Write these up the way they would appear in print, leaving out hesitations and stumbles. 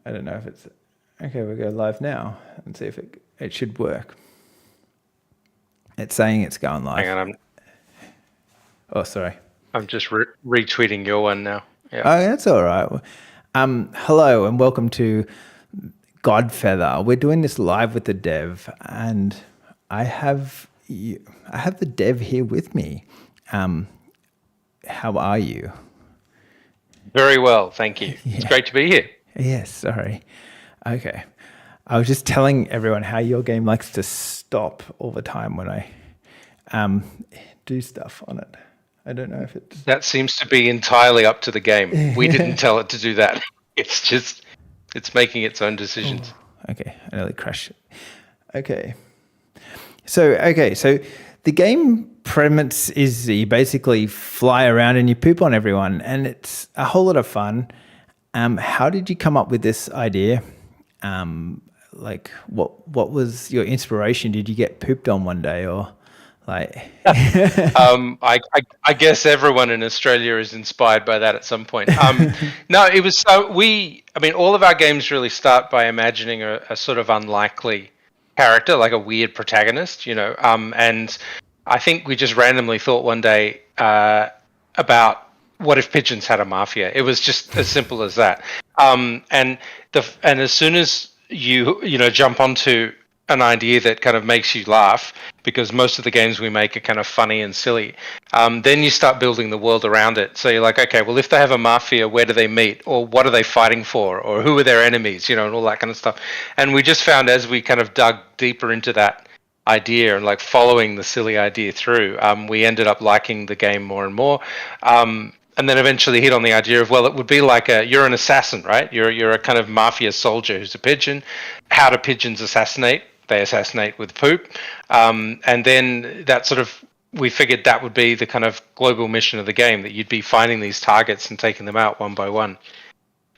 I don't know if it's okay. We'll go live now and see if it should work. It's saying it's going live. Hang on, Oh, sorry. I'm just retweeting your one now. Yeah. Oh, that's all right. Hello and welcome to Godfeather. We're doing this live with the dev, and I have the dev here with me. How are you? Very well, thank you. Yeah. It's great to be here. Yes, sorry. Okay. I was just telling everyone how your game likes to stop all the time when I do stuff on it. I don't know if it's... That seems to be entirely up to the game. We didn't tell it to do that. It's making its own decisions. Oh, okay, I nearly crashed it. Okay. So the game premise is you basically fly around and you poop on everyone, and it's a whole lot of fun. How did you come up with this idea? Like what was your inspiration? Did you get pooped on one day, or like? I guess everyone in Australia is inspired by that at some point. No, it was all of our games really start by imagining a sort of unlikely character, like a weird protagonist, and I think we just randomly thought one day about what if pigeons had a mafia. It was just as simple as that. And as soon as you jump onto an idea that kind of makes you laugh, because most of the games we make are kind of funny and silly, then you start building the world around it. So you're like, okay, well, if they have a mafia, where do they meet, or what are they fighting for, or who are their enemies, and all that kind of stuff. And we just found, as we kind of dug deeper into that idea and like following the silly idea through, we ended up liking the game more and more. And then eventually hit on the idea of, well, it would be like you're an assassin, right? You're a kind of mafia soldier who's a pigeon. How do pigeons assassinate? They assassinate with poop. And then that sort of, we figured that would be the kind of global mission of the game, that you'd be finding these targets and taking them out one by one.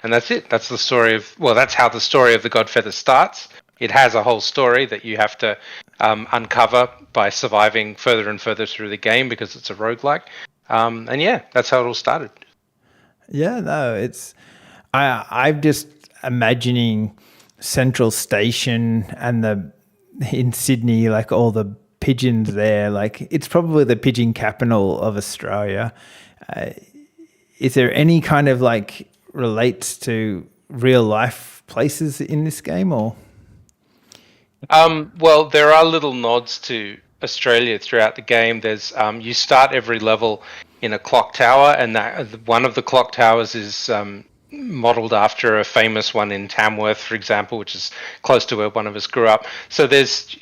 And that's it. That's the story that's how the story of the Godfeather starts. It has a whole story that you have to uncover by surviving further and further through the game, because it's a roguelike. And yeah, that's how it all started. Yeah, no, I'm just imagining Central Station and in Sydney, like all the pigeons there, like it's probably the pigeon capital of Australia. Is there any kind of like relates to real life places in this game, or? Well, there are little nods to Australia throughout the game. There's you start every level in a clock tower, and that one of the clock towers is modeled after a famous one in Tamworth, for example, which is close to where one of us grew up. So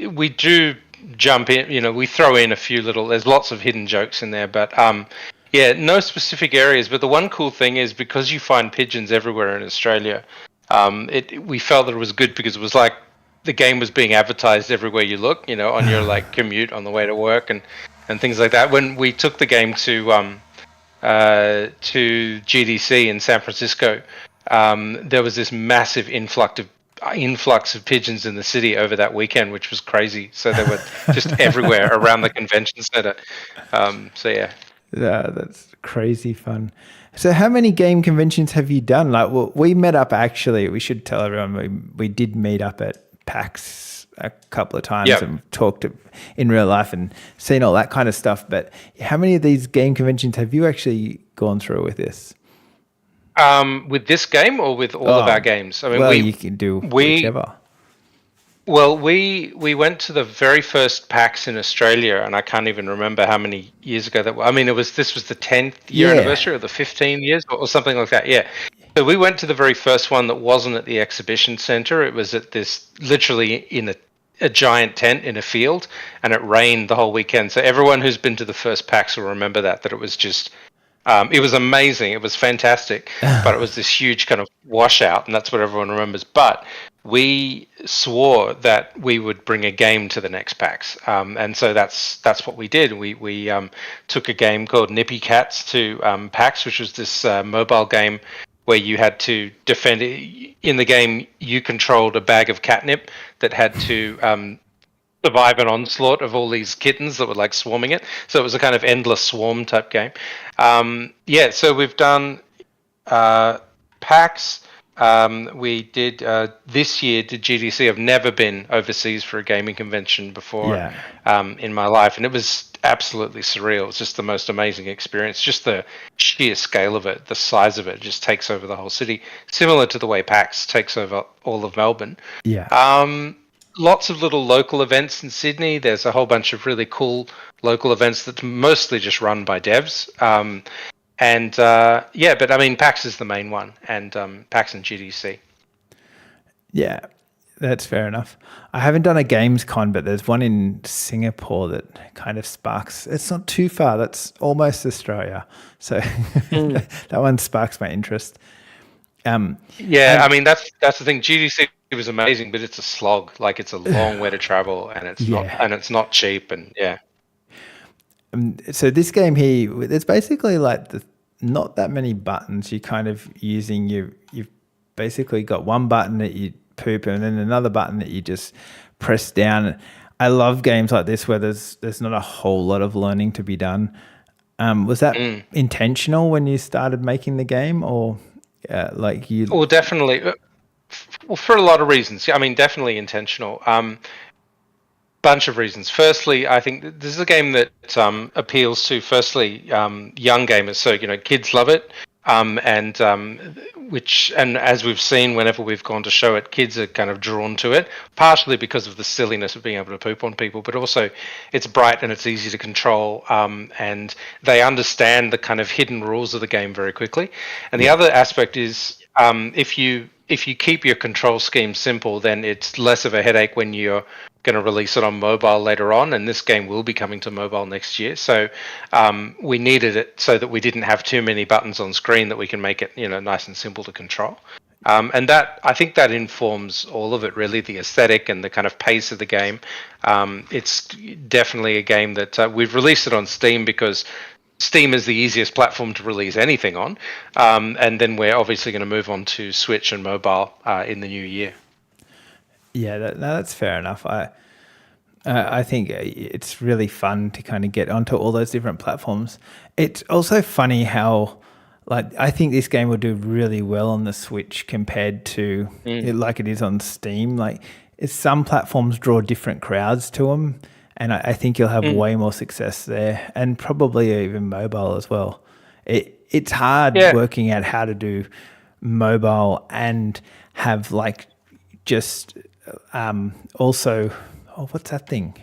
we do jump in, we throw in a few there's lots of hidden jokes in there, but yeah, no specific areas. But the one cool thing is, because you find pigeons everywhere in Australia, we felt that it was good, because it was like the game was being advertised everywhere you look, on your like commute on the way to work and things like that. When we took the game to GDC in San Francisco, there was this massive influx of pigeons in the city over that weekend, which was crazy. So they were just everywhere around the convention center. So yeah. Yeah, that's crazy fun. So how many game conventions have you done? Like, well, we met up, actually, we should tell everyone, we did meet up at PAX a couple of times. Yep. And talked in real life and seen all that kind of stuff. But how many of these game conventions have you actually gone through with this? With this game, or with all of our games? I mean, you can do whichever. Well, we went to the very first PAX in Australia, and I can't even remember how many years ago that was. I mean, this was the 10th year anniversary, or the 15 years, or something like that. Yeah. So we went to the very first one that wasn't at the exhibition center. It was at literally in a giant tent in a field, and it rained the whole weekend. So everyone who's been to the first PAX will remember that it was just, it was amazing. It was fantastic, but it was this huge kind of washout, and that's what everyone remembers. But we swore that we would bring a game to the next PAX, and so that's what we did. We took a game called Nippy Cats to PAX, which was this mobile game where you had to defend it. In the game, you controlled a bag of catnip that had to survive an onslaught of all these kittens that were like swarming it. So it was a kind of endless swarm type game. So we've done PAX. We did this year. Did GDC? I've never been overseas for a gaming convention before in my life, and it was absolutely surreal. It's just the most amazing experience. Just the sheer scale of it, the size of it, just takes over the whole city. Similar to the way PAX takes over all of Melbourne. Lots of little local events in Sydney. There's a whole bunch of really cool local events that's mostly just run by devs. But I mean, PAX is the main one, and PAX and GDC. Yeah, that's fair enough. I haven't done a games con, but there's one in Singapore that kind of sparks. It's not too far. That's almost Australia. So that one sparks my interest. I mean, that's the thing. GDC was amazing, but it's a slog. Like, it's a long way to travel, and it's not cheap. And so this game here, it's basically like not that many buttons. You're kind of using you've basically got one button that you poop and then another button that you just press down. I love games like this where there's not a whole lot of learning to be done. Was that intentional when you started making the game, or like you? Well, definitely. Well, for a lot of reasons. I mean, definitely intentional. Bunch of reasons. Firstly, I think this is a game that appeals to young gamers. So kids love it, and as we've seen whenever we've gone to show it, kids are kind of drawn to it. Partially because of the silliness of being able to poop on people, but also it's bright and it's easy to control, and they understand the kind of hidden rules of the game very quickly. And the other aspect is if you keep your control scheme simple, then it's less of a headache when you're going to release it on mobile later on, and this game will be coming to mobile next year. So we needed it so that we didn't have too many buttons on screen, that we can make it nice and simple to control. And that, I think, that informs all of it, really, the aesthetic and the kind of pace of the game. It's definitely a game that we've released it on Steam because Steam is the easiest platform to release anything on, and then we're obviously going to move on to Switch and mobile in the new year. Yeah, that's fair enough. I think it's really fun to kind of get onto all those different platforms. It's also funny how, like, I think this game will do really well on the Switch compared to like it is on Steam. Like, some platforms draw different crowds to them, and I think you'll have way more success there, and probably even mobile as well. It's hard working out how to do mobile and have like just also, what's that thing?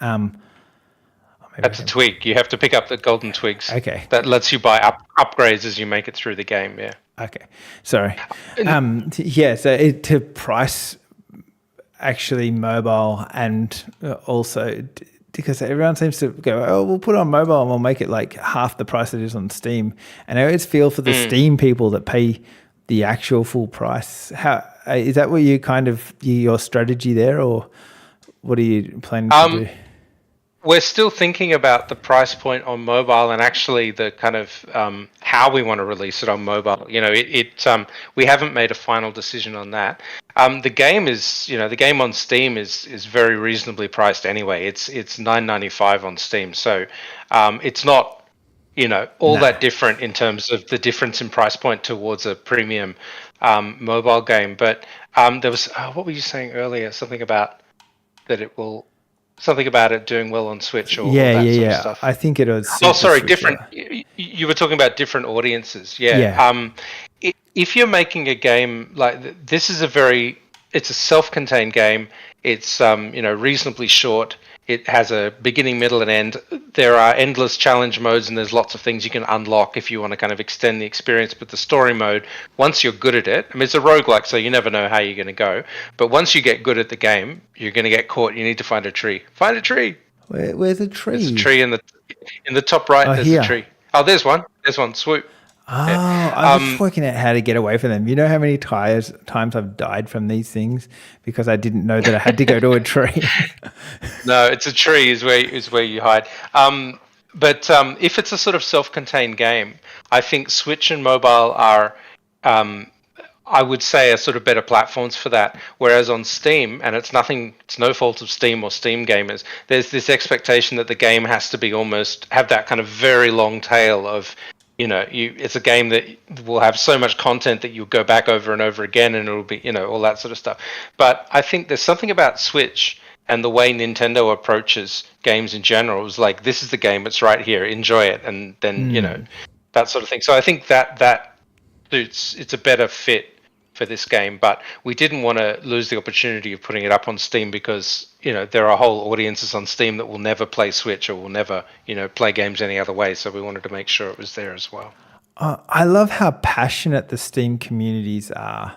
That's a twig. You have to pick up the golden twigs. Okay. That lets you buy upgrades as you make it through the game. Yeah. Okay. Sorry. So to price actually mobile, and also because everyone seems to go, oh, we'll put it on mobile and we'll make it like half the price it is on Steam. And I always feel for the Steam people that pay the actual full price. How is that? What you kind of your strategy there, or what are you planning to do? We're still thinking about the price point on mobile, and actually the kind of how we want to release it on mobile. We haven't made a final decision on that. The game is, the game on Steam is very reasonably priced anyway. It's $9.95 on Steam, so it's not that different in terms of the difference in price point towards a premium mobile game. But there was what were you saying earlier? Something about it doing well on Switch, or that sort of stuff. I think it was. Different. You were talking about different audiences. Yeah. If you're making a game like this, it's a self-contained game. It's reasonably short. It has a beginning, middle, and end. There are endless challenge modes, and there's lots of things you can unlock if you want to kind of extend the experience. But the story mode, once you're good at it, I mean, it's a roguelike, so you never know how you're going to go. But once you get good at the game, you're going to get caught. You need to find a tree. Find a tree. Where's a tree? There's a tree in the top right. There's here. a tree. Oh, there's one. There's one. Swoop. Oh, I was just working out how to get away from them. You know how many times I've died from these things because I didn't know that I had to go to a tree. No, it's a tree is where you hide. But if it's a sort of self-contained game, I think Switch and mobile are, I would say, are sort of better platforms for that. Whereas on Steam, and it's no fault of Steam or Steam gamers, there's this expectation that the game has to be have that kind of very long tail of it's a game that will have so much content that you'll go back over and over again, and it'll be, all that sort of stuff. But I think there's something about Switch and the way Nintendo approaches games in general is like, this is the game, it's right here, enjoy it, and then that sort of thing. So I think that suits, it's a better fit for this game, but we didn't want to lose the opportunity of putting it up on Steam because there are whole audiences on Steam that will never play Switch or will never play games any other way. So we wanted to make sure it was there as well. I love how passionate the Steam communities are.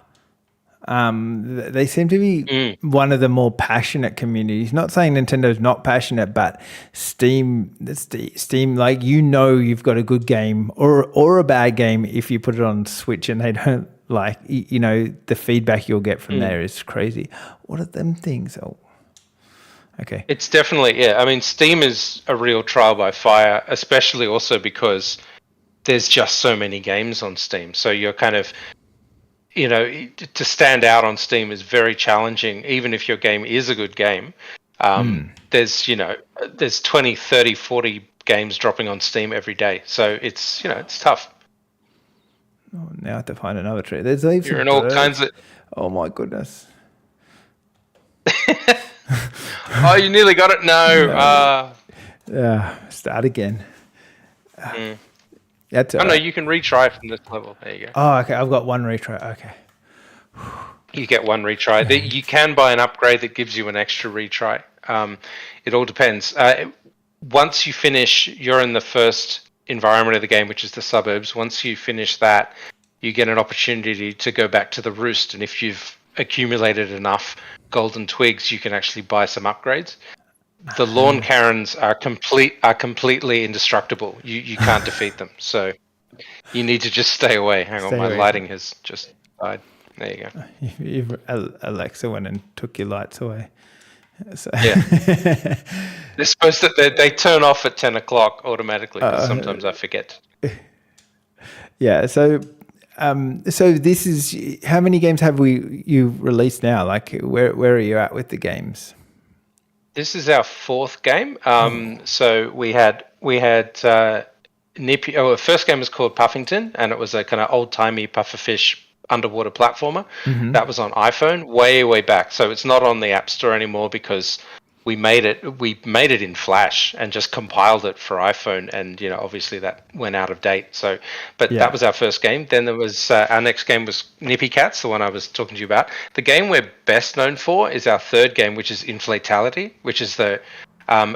They seem to be one of the more passionate communities. Not saying Nintendo's not passionate, but Steam, like you've got a good game or a bad game if you put it on Switch, and they don't like the feedback you'll get from there is crazy. What are them things? Oh, okay. It's definitely I mean, Steam is a real trial by fire, especially also because there's just so many games on Steam. So you're kind of to stand out on Steam is very challenging, even if your game is a good game. There's 20, 30, 40 games dropping on Steam every day. So it's, it's tough. Oh, now I have to find another tree. There's leaves. You're in all kinds of... Oh, my goodness. Oh, you nearly got it? No. Start again. That's no, you can retry from this level. There you go. Oh, okay. I've got one retry. Okay. You get one retry. You can buy an upgrade that gives you an extra retry. It all depends. Once you finish, you're in the first environment of the game, which is the suburbs. Once you finish that, you get an opportunity to go back to the roost. And if you've accumulated enough golden twigs, you can actually buy some upgrades. The lawn Karens are completely indestructible. You can't defeat them. So you need to just stay away. Hang on, my lighting has just died. There you go. Alexa went and took your lights away. So. Yeah. They're supposed to. They turn off at 10 o'clock automatically. Sometimes I forget. Yeah. So this is, how many games have you released now? Like where are you at with the games? This is our fourth game. So we had Nippy. Oh, the first game was called Puffington, and it was a kind of old timey pufferfish underwater platformer. That was on iPhone way back. So it's not on the App Store anymore because we made it in Flash and just compiled it for iPhone, and obviously that went out of date. So, but that was our first game. Then there was our next game was Nippy Cats, the one I was talking to you about. The game we're best known for is our third game, which is Inflatality, which is a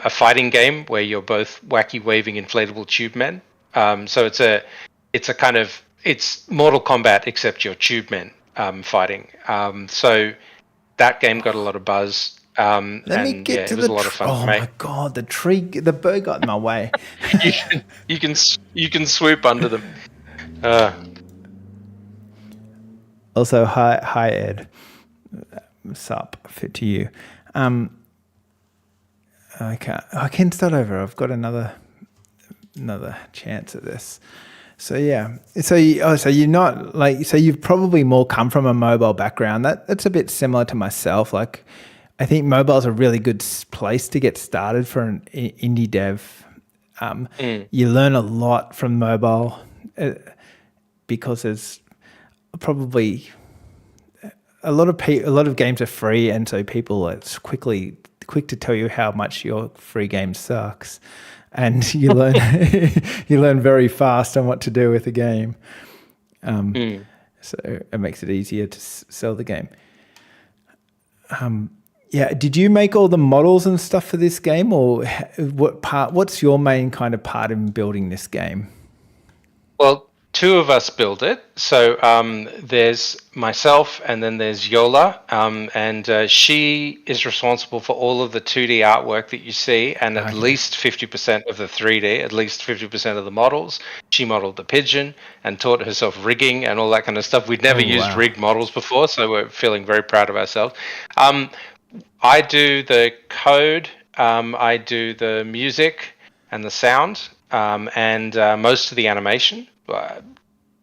fighting game where you're both wacky waving inflatable tube men. So it's Mortal Kombat except you're tube men fighting. So that game got a lot of buzz. Let me get to it was a lot of fun. Oh my god, the bird got in my way. you can swoop under them. Also, hi Ed. Sup, fit to you. I can start over. I've got another chance at this. So yeah, so you're not like, so you've probably more come from a mobile background. That's a bit similar to myself. Like, I think mobile is a really good place to get started for an indie dev. You learn a lot from mobile because there's probably a lot of games are free, and so people are quick to tell you how much your free game sucks, and you learn you learn very fast on what to do with the game. So it makes it easier to sell the game. Yeah, did you make all the models and stuff for this game, or what's your main kind of part in building this game? Well, two of us build it. So there's myself, and then there's Yola, and she is responsible for all of the 2D artwork that you see, and at least 50% of the 3D, at least 50% of the models. She modeled the pigeon and taught herself rigging and all that kind of stuff. We'd never used rigged models before, so we're feeling very proud of ourselves. I do the code, I do the music and the sound, and most of the animation,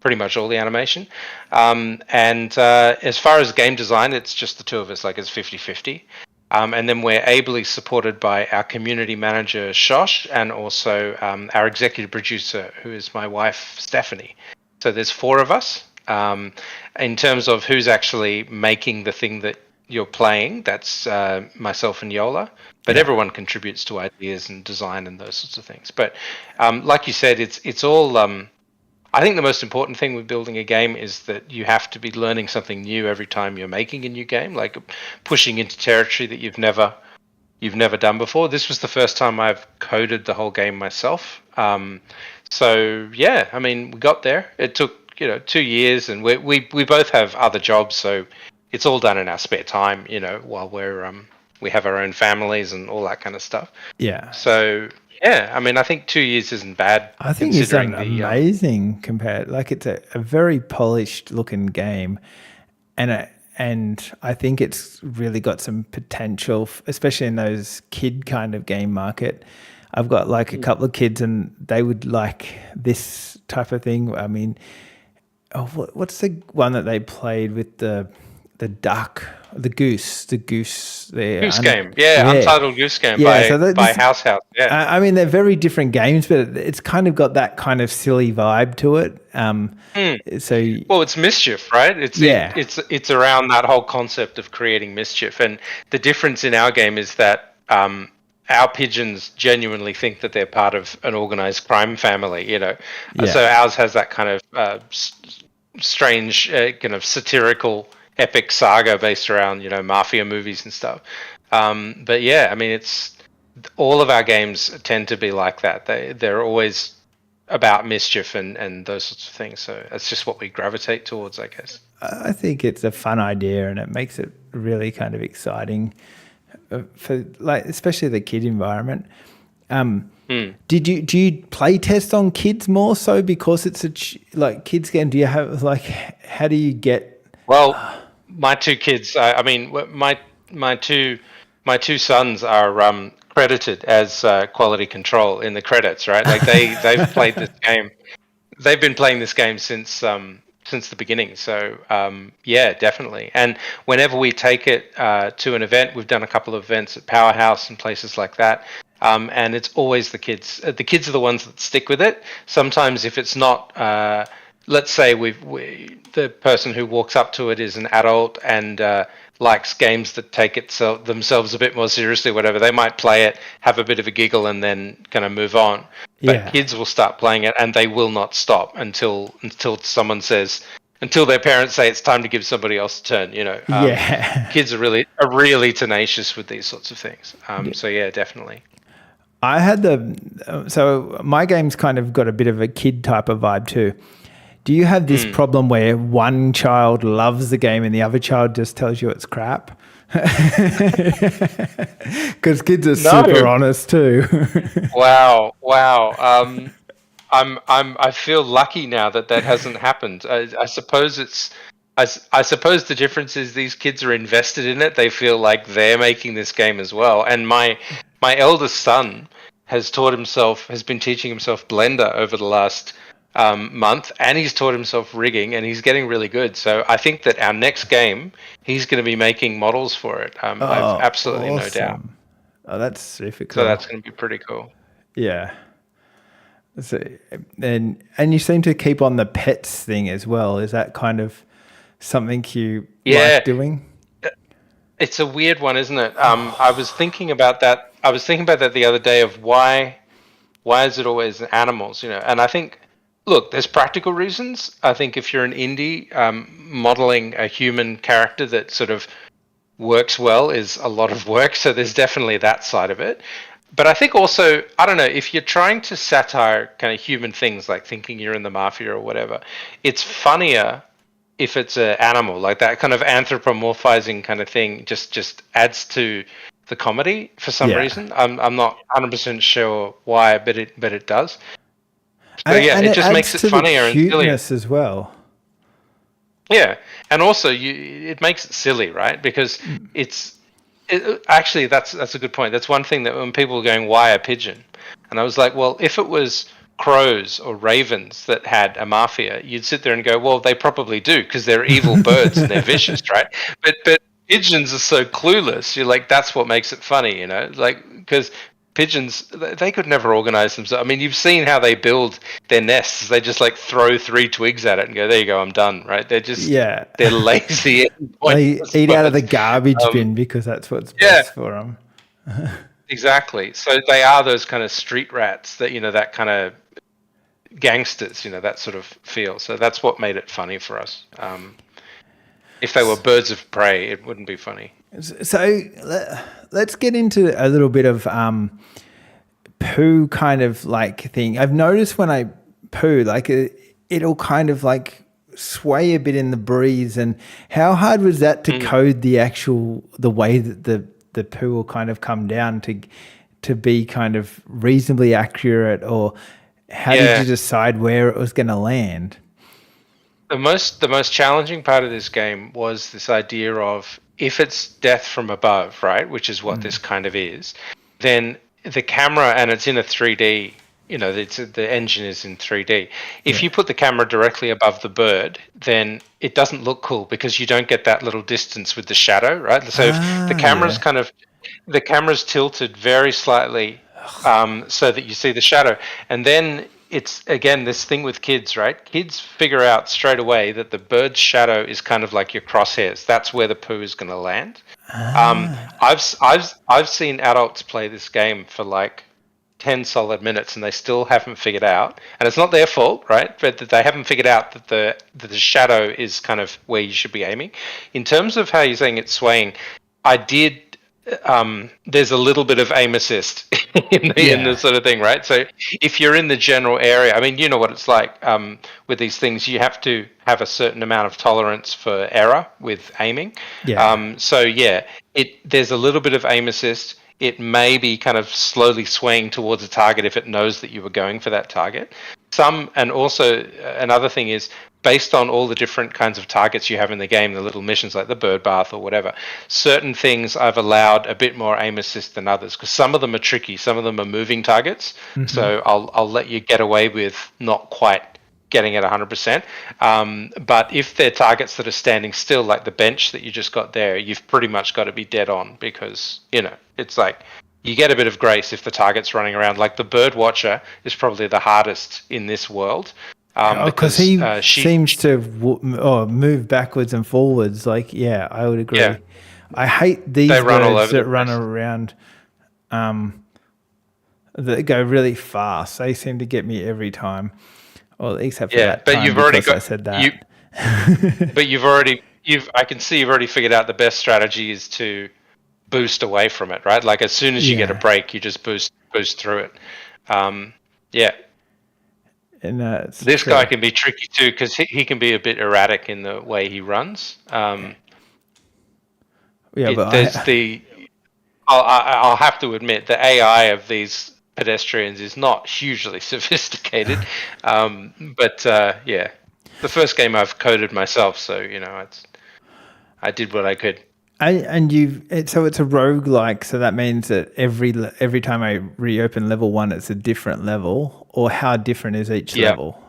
pretty much all the animation. And as far as game design, it's just the two of us, like it's 50-50. And then we're ably supported by our community manager, Shosh, and also our executive producer, who is my wife, Stephanie. So there's 4 of us. In terms of who's actually making the thing that you're playing, that's myself and Yola. But everyone contributes to ideas and design and those sorts of things. But like you said, it's all... I think the most important thing with building a game is that you have to be learning something new every time you're making a new game, like pushing into territory that you've never done before. This was the first time I've coded the whole game myself. So yeah, I mean, we got there. It took 2 years, and we both have other jobs, so it's all done in our spare time. While we have our own families and all that kind of stuff. Yeah. So yeah, I mean, I think 2 years isn't bad. I think it's amazing compared. Like, it's a very polished looking game, and I think it's really got some potential, especially in those kid kind of game market. I've got like a couple of kids, and they would like this type of thing. I mean, what's the one that they played with the duck, the goose game? Yeah, Untitled Goose Game by House. Yeah, I mean, they're very different games, but it's kind of got that kind of silly vibe to it. Well, it's mischief, right? It's around that whole concept of creating mischief, and the difference in our game is that our pigeons genuinely think that they're part of an organized crime family. So ours has that kind of strange, kind of satirical, epic saga based around Mafia movies and stuff. But yeah, I mean, it's all of our games tend to be like that. They're always about mischief and those sorts of things. So that's just what we gravitate towards, I guess. I think it's a fun idea, and it makes it really kind of exciting for, like, especially the kid environment. Do you play test on kids more so because it's a kids game? Do you have how do you get? Well, my 2 kids. I mean, my two sons are credited as quality control in the credits, right? Like they've played this game. They've been playing this game since the beginning. So yeah, definitely. And whenever we take it to an event, we've done a couple of events at Powerhouse and places like that. And it's always the kids. The kids are the ones that stick with it. Sometimes if it's not, let's say the person who walks up to it is an adult and likes games that take themselves a bit more seriously, whatever, they might play it, have a bit of a giggle, and then kind of move on. But kids will start playing it, and they will not stop until someone says, until their parents say it's time to give somebody else a turn. Kids are really tenacious with these sorts of things. So yeah, definitely. I had so my game's kind of got a bit of a kid type of vibe too. Do you have this problem where one child loves the game and the other child just tells you it's crap? Because kids are super honest too. Wow. I feel lucky now that hasn't happened. I suppose I suppose the difference is these kids are invested in it. They feel like they're making this game as well. And my eldest son has been teaching himself Blender over the last month, and he's taught himself rigging, and he's getting really good. So I think that our next game, he's going to be making models for it. I've absolutely no doubt. Oh, that's super cool. So that's going to be pretty cool. Yeah. So, and you seem to keep on the pets thing as well. Is that kind of something you like doing? It's a weird one, isn't it? I was thinking about that. The other day of why is it always animals? And I think, look, there's practical reasons. I think if you're an indie, modeling a human character that sort of works well is a lot of work. So there's definitely that side of it. But I think also, I don't know, if you're trying to satire kind of human things, like thinking you're in the Mafia or whatever, it's funnier if it's an animal, like that kind of anthropomorphizing kind of thing just adds to the comedy for some reason. I'm not 100% sure why, but it does. So yeah, it just makes it funnier and sillier as well. Yeah, and also it makes it silly, right? Because actually that's a good point. That's one thing that when people are going, why a pigeon? And I was like, well, if it was crows or ravens that had a mafia, you'd sit there and go, well, they probably do because they're evil birds and they're vicious, right? But pigeons are so clueless. You're like, that's what makes it funny, like, because pigeons, they could never organize themselves. I mean, you've seen how they build their nests. They just like throw 3 twigs at it and go, there you go, I'm done, right? They're lazy and They pointless eat out of the birds. garbage bin because that's what's Yeah, best for them. exactly. So they are those kind of street rats that, that kind of gangsters, that sort of feel. So that's what made it funny for us. If they were birds of prey, it wouldn't be funny. So let's get into a little bit of poo kind of like thing. I've noticed when I poo, like it'll kind of like sway a bit in the breeze. And how hard was that to code the way that the poo will kind of come down to be kind of reasonably accurate, or how did you decide where it was going to land? The most challenging part of this game was this idea of, if it's death from above, right, which is what this kind of is, then the camera, and it's in a 3D, the engine is in 3D. If you put the camera directly above the bird, then it doesn't look cool because you don't get that little distance with the shadow, right? So if the camera's tilted very slightly, so that you see the shadow, and then it's again this thing with kids, right? Kids figure out straight away that the bird's shadow is kind of like your crosshairs. That's where the poo is going to land. I've seen adults play this game for like 10 solid minutes and they still haven't figured out, and it's not their fault, right? But that they haven't figured out that the shadow is kind of where you should be aiming. In terms of how you're saying it's swaying, I did. There's a little bit of aim assist in the sort of thing, right? So if you're in the general area, I mean, you know what it's like with these things. You have to have a certain amount of tolerance for error with aiming. There's a little bit of aim assist. It may be kind of slowly swaying towards a target if it knows that you were going for that target. And also another thing is, based on all the different kinds of targets you have in the game, the little missions like the bird bath or whatever, certain things I've allowed a bit more aim assist than others, because some of them are tricky. Some of them are moving targets. So I'll let you get away with not quite getting it 100%. But if they're targets that are standing still, like the bench that you just got there, you've pretty much got to be dead on, because, it's like you get a bit of grace if the target's running around. Like the bird watcher is probably the hardest in this world. Because he seems to move backwards and forwards. Like, I would agree. Yeah. I hate these birds that run around that go really fast. They seem to get me every time. Well, except for that time, you've already I said that. I can see you've already figured out the best strategy is to boost away from it, right? Like as soon as you get a break, you just boost through it. And this guy can be tricky too, because he can be a bit erratic in the way he runs. I'll have to admit, the AI of these pedestrians is not hugely sophisticated. The first game I've coded myself, so I did what I could. And so it's a roguelike, so that means that every time I reopen level 1, it's a different level, or how different is each level?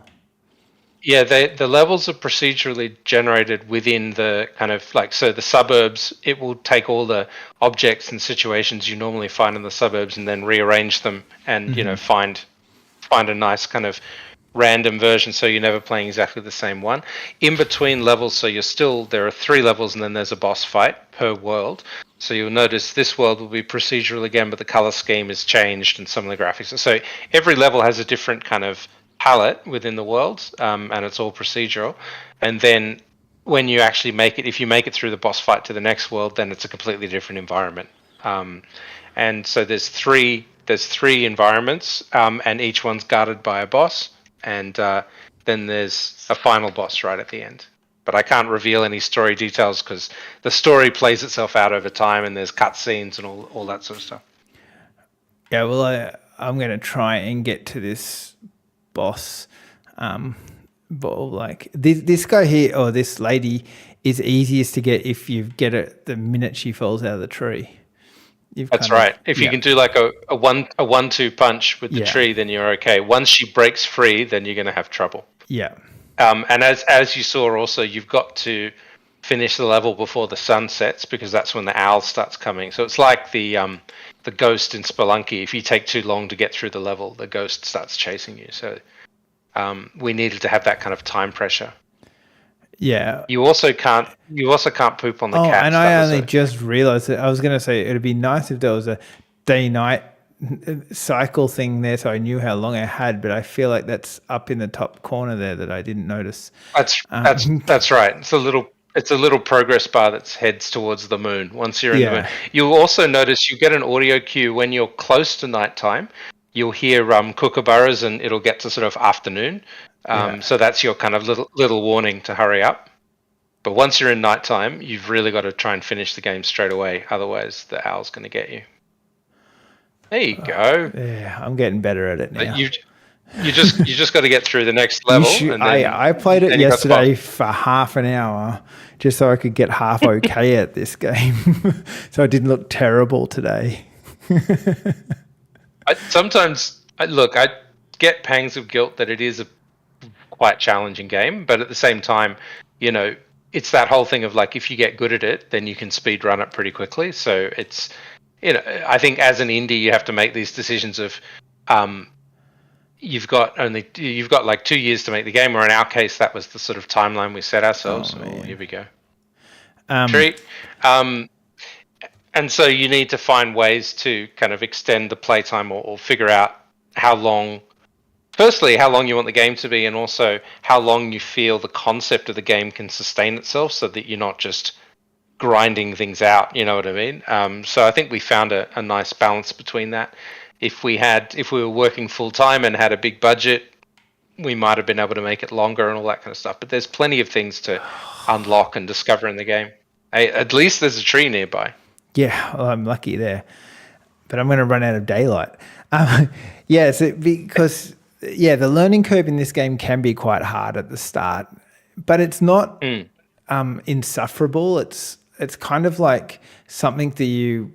Yeah, the levels are procedurally generated within the kind of so the suburbs, it will take all the objects and situations you normally find in the suburbs and then rearrange them and, find a nice kind of random version, so you're never playing exactly the same one. In between levels, so there are 3 levels and then there's a boss fight per world. So you'll notice this world will be procedural again, but the color scheme is changed and some of the graphics. So every level has a different kind of palette within the world, and it's all procedural. And then when you actually if you make it through the boss fight to the next world, then it's a completely different environment. And so there's three environments, and each one's guarded by a boss. And then there's a final boss right at the end. But I can't reveal any story details because the story plays itself out over time, and there's cutscenes and all that sort of stuff. Yeah, well, I'm going to try and get to this boss. But like this guy here, or this lady, is easiest to get if you get it the minute she falls out of the tree. That's right. If you can do like a 1-2 punch with the tree, then you're okay. Once she breaks free, then you're going to have trouble. Yeah. And as you saw also, you've got to finish the level before the sun sets, because that's when the owl starts coming. So it's like the ghost in Spelunky. If you take too long to get through the level, the ghost starts chasing you. So we needed to have that kind of time pressure. Yeah. You also can't poop on the cats. And I only just realized that. I was going to say it'd be nice if there was a day-night cycle thing there, so I knew how long I had. But I feel like that's up in the top corner there that I didn't notice. That's right. It's a little progress bar that heads towards the moon. Once you're in the moon, you'll also notice you get an audio cue when you're close to nighttime. You'll hear kookaburras, and it'll get to sort of afternoon. So that's your kind of little warning to hurry up. But once you're in nighttime, you've really got to try and finish the game straight away. Otherwise, the owl's going to get you. There you go. Yeah, I'm getting better at it now. You just got to get through the next level. I played it yesterday for half an hour just so I could get half okay at this game, so I didn't look terrible today. I get pangs of guilt that it is a quite challenging game, but at the same time, it's that whole thing of like, if you get good at it, then you can speed run it pretty quickly. So it's, I think as an indie, you have to make these decisions of, you've got like 2 years to make the game, or in our case, that was the sort of timeline we set ourselves. Here we go. Treat. And so you need to find ways to kind of extend the playtime or figure out how long you want the game to be, and also how long you feel the concept of the game can sustain itself, so that you're not just grinding things out, you know what I mean? So I think we found a nice balance between that. If we were working full time and had a big budget, we might have been able to make it longer and all that kind of stuff. But there's plenty of things to unlock and discover in the game. Hey, at least there's a tree nearby. Yeah, well, I'm lucky there. But I'm going to run out of daylight. Because the learning curve in this game can be quite hard at the start, but it's not insufferable. It's kind of like something that you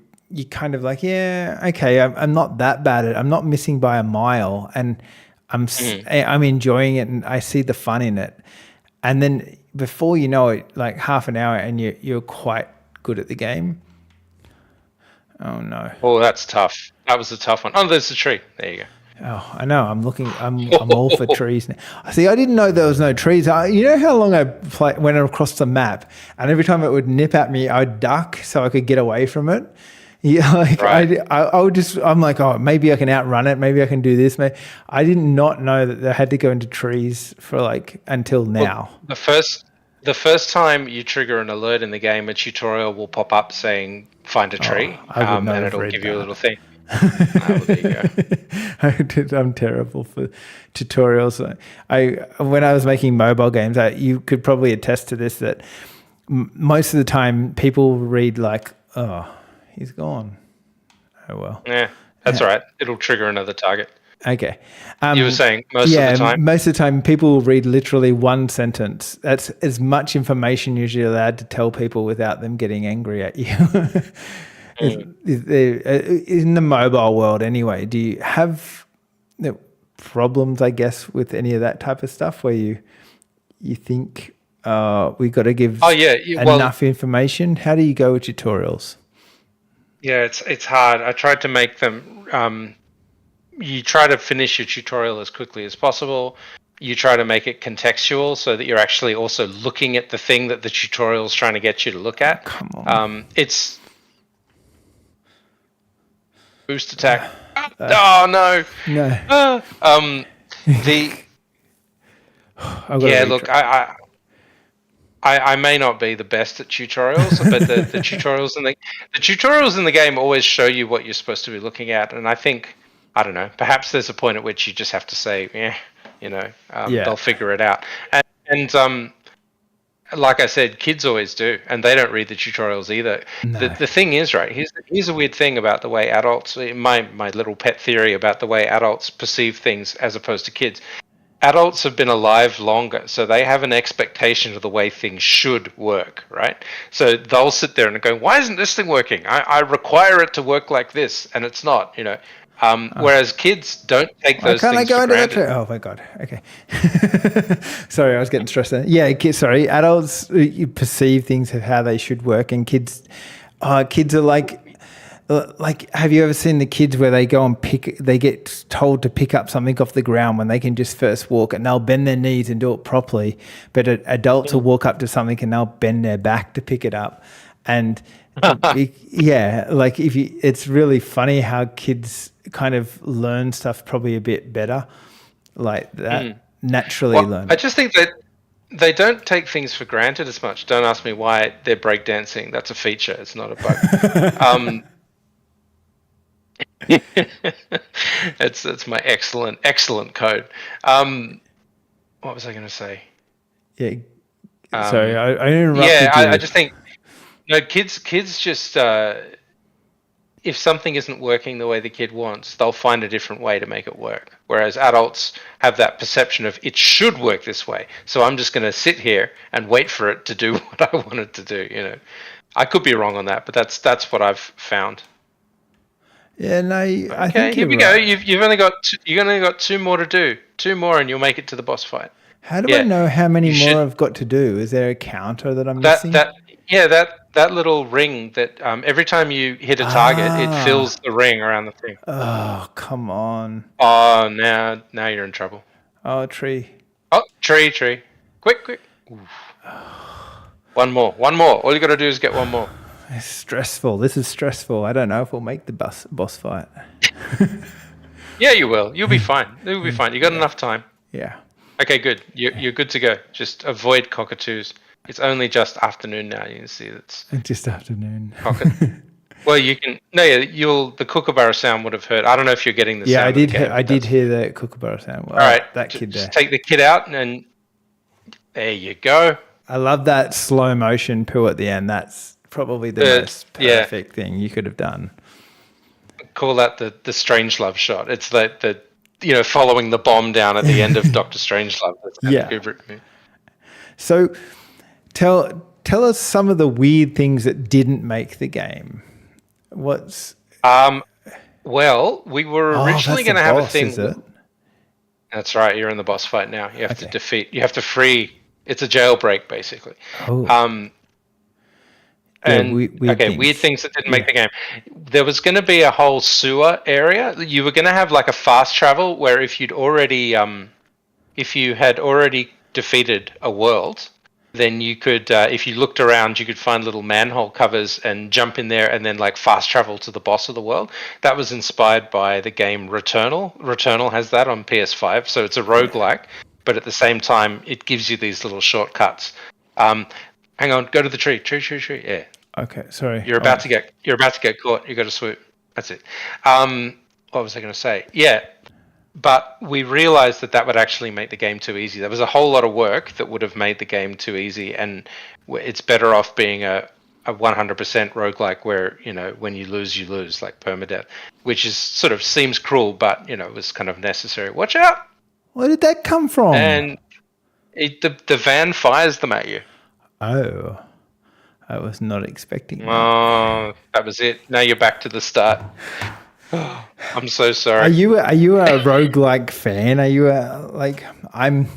kind of like, I'm not that bad at it. I'm not missing by a mile, and I'm enjoying it, and I see the fun in it. And then before you know it, like half an hour, and you're quite good at the game. Oh no! Oh, that's tough. That was a tough one. Oh, there's a tree. There you go. Oh, I know. I'm all for trees now. See, I didn't know there was no trees. You know how long I went across the map, and every time it would nip at me, I'd duck so I could get away from it. Yeah, like right. I'm like, oh, maybe I can outrun it. Maybe I can do this. I did not know that they had to go into trees for like until now. Well, the first time you trigger an alert in the game, a tutorial will pop up saying find a tree, and it'll give you a little thing. There you go. I'm terrible for tutorials. When I was making mobile games, you could probably attest to this, that most of the time people read like, oh, he's gone. Oh well. Yeah, that's all right. It'll trigger another target. Okay. You were saying most of the time? Most of the time people read literally one sentence. That's as much information usually allowed to tell people without them getting angry at you. In the mobile world anyway, do you have problems, I guess, with any of that type of stuff where you think we got to give enough information? How do you go with tutorials? Yeah, it's hard. I tried to make them you try to finish your tutorial as quickly as possible. You try to make it contextual so that you're actually also looking at the thing that the tutorial is trying to get you to look at. Come on. It's boost attack. Oh no. No. Look, I may not be the best at tutorials, but the tutorials in the game always show you what you're supposed to be looking at, and I think, I don't know, perhaps there's a point at which you just have to say, they'll figure it out. And like I said, kids always do, and they don't read the tutorials either. No. The thing is, right, here's a weird thing about the way adults, my little pet theory about the way adults perceive things as opposed to kids. Adults have been alive longer, so they have an expectation of the way things should work, right? So they'll sit there and go, why isn't this thing working? I require it to work like this, and it's not, Whereas kids don't take Why those can't I things go for into that granted. tree? Oh my god. Okay. Sorry, I was getting stressed there. Yeah, sorry. Adults you perceive things of how they should work, and kids are like. Have you ever seen the kids where they go and they get told to pick up something off the ground when they can just first walk, and they'll bend their knees and do it properly, but adults will walk up to something and they'll bend their back to pick it up, and yeah, like it's really funny how kids kind of learn stuff probably a bit better like that, naturally Well, learn I it. just think that they don't take things for granted as much. Don't ask me why they're breakdancing. That's a feature. It's not a bug. It's my excellent code. What was I going to say? Yeah. Sorry, I Yeah, interrupted I you. just think kids just if something isn't working the way the kid wants, they'll find a different way to make it work. Whereas adults have that perception of it should work this way, so I'm just going to sit here and wait for it to do what I want it to do. I could be wrong on that, but that's what I've found. Yeah, no, I Okay, think here you're we go. right. You've only got two more to do. Two more, and you'll make it to the boss fight. How do I Yeah, know how many you more should. I've got to do? Is there a counter that I'm That missing? that yeah that little ring that every time you hit a target, it fills Ah, the ring around the thing. oh, come on. Oh, now you're in trouble. Oh, tree. Oh, tree. Quick. Oof. One more. All you got to do is get one more. It's stressful. This is stressful. I don't know if we'll make the boss fight. Yeah, you will. You'll be fine. You'll be fine. You got enough time. Yeah. Okay, good. You're good to go. Just avoid cockatoos. It's only just afternoon now. You can see it's Just afternoon. Well, you can. No, yeah, the kookaburra sound would have heard. I don't know if you're getting the Yeah, sound I of the did. game. I But did that's hear the kookaburra sound. all right. That kid Just there. take the kid out, and there you go. I love that slow motion poo at the end. That's probably the most Yeah, perfect thing you could have done. call that the Strangelove shot. It's like the following the bomb down at the end of Doctor Strangelove. That's kind of Yeah. Kubrick. So, tell us some of the weird things that didn't make the game. What's Well, we were originally that's the going to have a boss, thing. is it? That's right. You're in the boss fight now. You have to Okay. defeat. You have to free. It's a jailbreak, basically. Oh, yeah, And weird things. weird things that didn't make the game. There was going to be a whole sewer area. You were going to have like a fast travel where if you had already defeated a world, then you could, if you looked around, you could find little manhole covers and jump in there and then like fast travel to the boss of the world. That was inspired by the game Returnal. Returnal has that on PS5, so it's a roguelike, but at the same time, it gives you these little shortcuts. Hang on, go to the tree. Tree. Yeah, Okay, sorry. you're about to get caught. You got to swoop. That's it. What was I going to say? Yeah, but we realized that would actually make the game too easy. There was a whole lot of work that would have made the game too easy, and it's better off being a 100% roguelike where, when you lose, like permadeath, which is sort of seems cruel, but, it was kind of necessary. Watch out! Where did that come from? And the van fires them at you. Oh, I was not expecting that. Oh, that was it. Now you're back to the start. I'm so sorry. Are you a roguelike fan? Are you I'm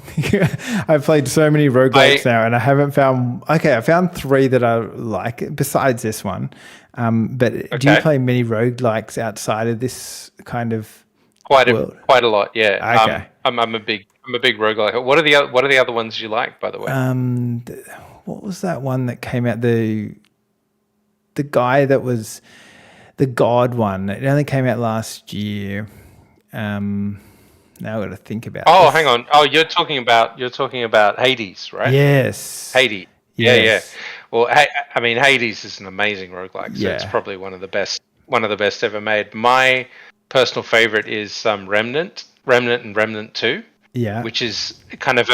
I've played so many roguelikes now and I haven't found I found 3 that I like besides this one. But do you play many roguelikes outside of this kind of quite world? Quite a lot, yeah. Okay. I'm a big roguelike. What are the other ones you like, by the way? What was that one that came out? The guy that was the God one. It only came out last year. Now I've got to think about. Oh, hang on. Oh, you're talking about Hades, right? Yes. Hades. Yes. Yeah. Well, I mean, Hades is an amazing roguelike, so it's probably one of the best ever made. My personal favorite is Remnant and Remnant 2. Yeah. Which is kind of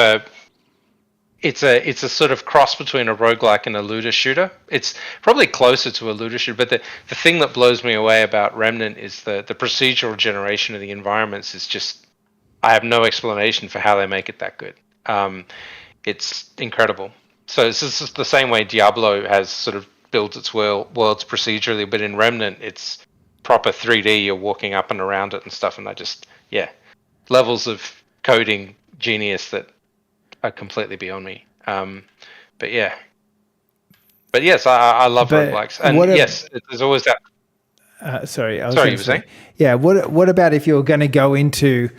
it's a sort of cross between a roguelike and a looter shooter. It's probably closer to a looter shooter, but the thing that blows me away about Remnant is the procedural generation of the environments is just, I have no explanation for how they make it that good. It's incredible. So this is the same way Diablo has sort of built its worlds procedurally, but in Remnant it's proper 3D. You're walking up and around it and stuff, and levels of coding genius that are completely beyond me. But yeah, but yes, I love But roguelikes, and yes, there's always that. Sorry, I was Sorry, going you to were say, saying? yeah. What about if you're going to go into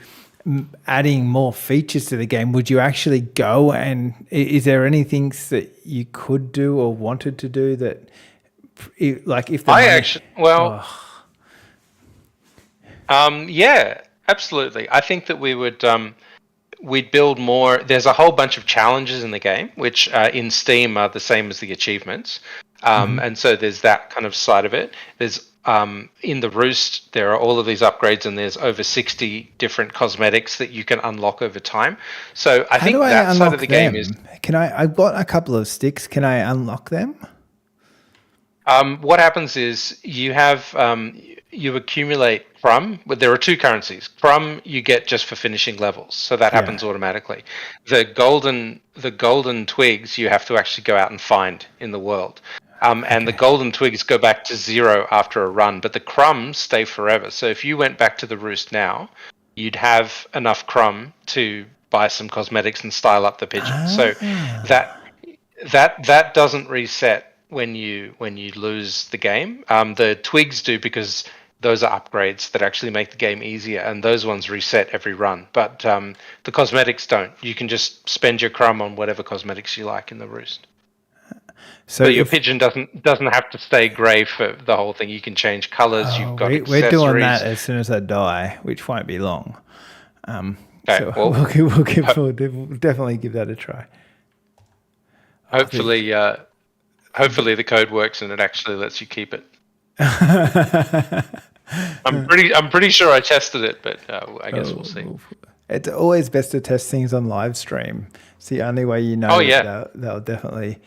adding more features to the game? Would you actually go and is there anything that you could do or wanted to do that, like if the I money? actually, well, Oh, yeah, absolutely. I think that we'd build more. There's a whole bunch of challenges in the game, which in Steam are the same as the achievements, and so there's that kind of side of it. There's in the Roost, there are all of these upgrades, and there's over 60 different cosmetics that you can unlock over time. So I how do think I that side of unlock the game is. them? Can I? I've got a couple of sticks. Can I unlock them? What happens is you accumulate crumb. But there are two currencies. Crumb you get just for finishing levels, so that Yeah. happens automatically. The golden twigs you have to actually go out and find in the world. And the Okay. golden twigs go back to 0 after a run, but the crumbs stay forever. So if you went back to the Roost now, you'd have enough crumb to buy some cosmetics and style up the pigeon. So Ah. that that doesn't reset when you lose the game. The twigs do because those are upgrades that actually make the game easier, and those ones reset every run. But the cosmetics don't. You can just spend your crumb on whatever cosmetics you like in the Roost. So So your if pigeon doesn't have to stay grey for the whole thing. You can change colours. You've got we're doing that accessories. as soon as I die, which won't be long. Okay, So well, we'll definitely give that a try. I think. hopefully, hopefully the code works and it actually lets you keep it. I'm pretty sure I tested it, but I guess we'll see. It's always best to test things on live stream. It's the only way you know Oh that yeah. they'll definitely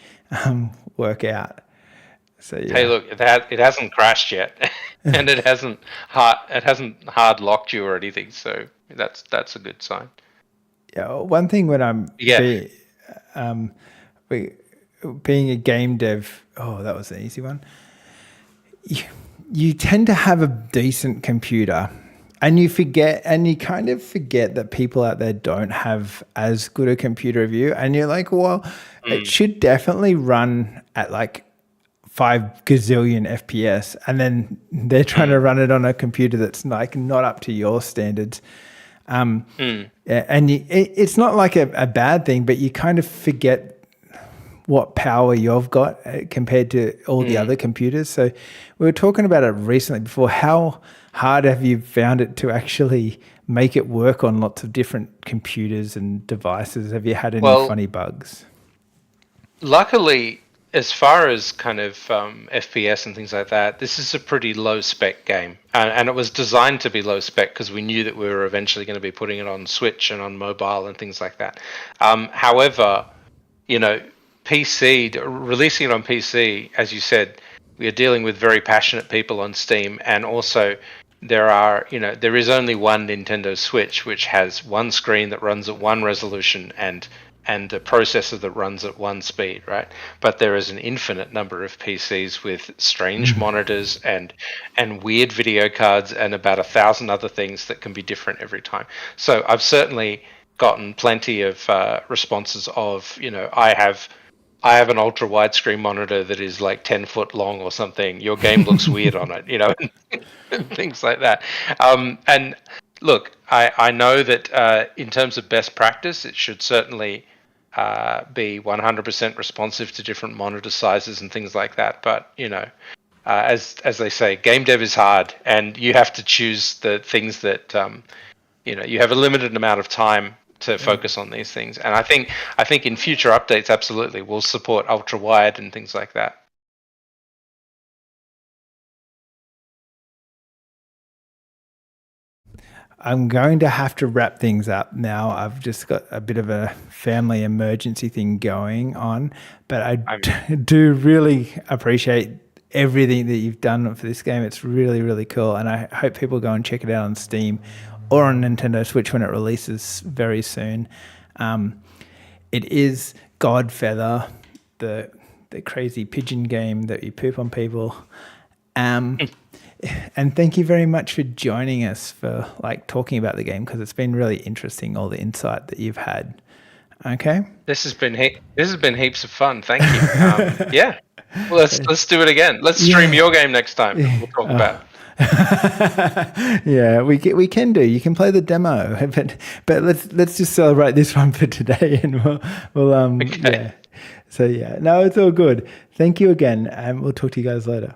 work out. So Hey, yeah, look, it hasn't crashed yet, and it hasn't hard locked you or anything. So that's a good sign. yeah. One thing when Yeah. we, being a game dev, oh, that was an easy one. You, you tend to have a decent computer, and you kind of forget that people out there don't have as good a computer as you, and you're like, well, it should definitely run at like 5 gazillion FPS, and then they're trying to run it on a computer that's like not up to your standards. Yeah, and it's not like a bad thing, but you kind of forget what power you've got compared to all the other computers. So we were talking about it recently before. How hard have you found it to actually make it work on lots of different computers and devices? Have you had any Well, funny bugs? luckily, as far as kind of FPS and things like that, this is a pretty low spec game, and it was designed to be low spec because we knew that we were eventually going to be putting it on Switch and on mobile and things like that. However, you know, releasing it on PC, as you said, we are dealing with very passionate people on Steam, and also there is only one Nintendo Switch which has one screen that runs at one resolution and a processor that runs at one speed, right? But there is an infinite number of PCs with strange monitors and weird video cards and about 1,000 other things that can be different every time. So I've certainly gotten plenty of responses of, I have an ultra widescreen monitor that is like 10 foot long or something. Your game looks weird on it, and things like that. And look, I know that in terms of best practice, it should certainly be 100% responsive to different monitor sizes and things like that. But as they say, game dev is hard, and you have to choose the things that you have a limited amount of time to focus on these things. And I think in future updates, absolutely, we'll support ultra wide and things like that. I'm going to have to wrap things up now. I've just got a bit of a family emergency thing going on, but I I'm do really appreciate everything that you've done for this game. It's really, really cool, and I hope people go and check it out on Steam or on Nintendo Switch when it releases very soon. It is Godfeather, the crazy pigeon game that you poop on people, And thank you very much for joining us for like talking about the game, because it's been really interesting, all the insight that you've had. Okay. This has been heaps of fun. Thank you. Yeah. Well, let's do it again. Let's stream your game next time. And we'll talk about it. Yeah, we can do. You can play the demo, but let's just celebrate this one for today, and we'll Okay. yeah. So yeah, no, it's all good. Thank you again, and we'll talk to you guys later.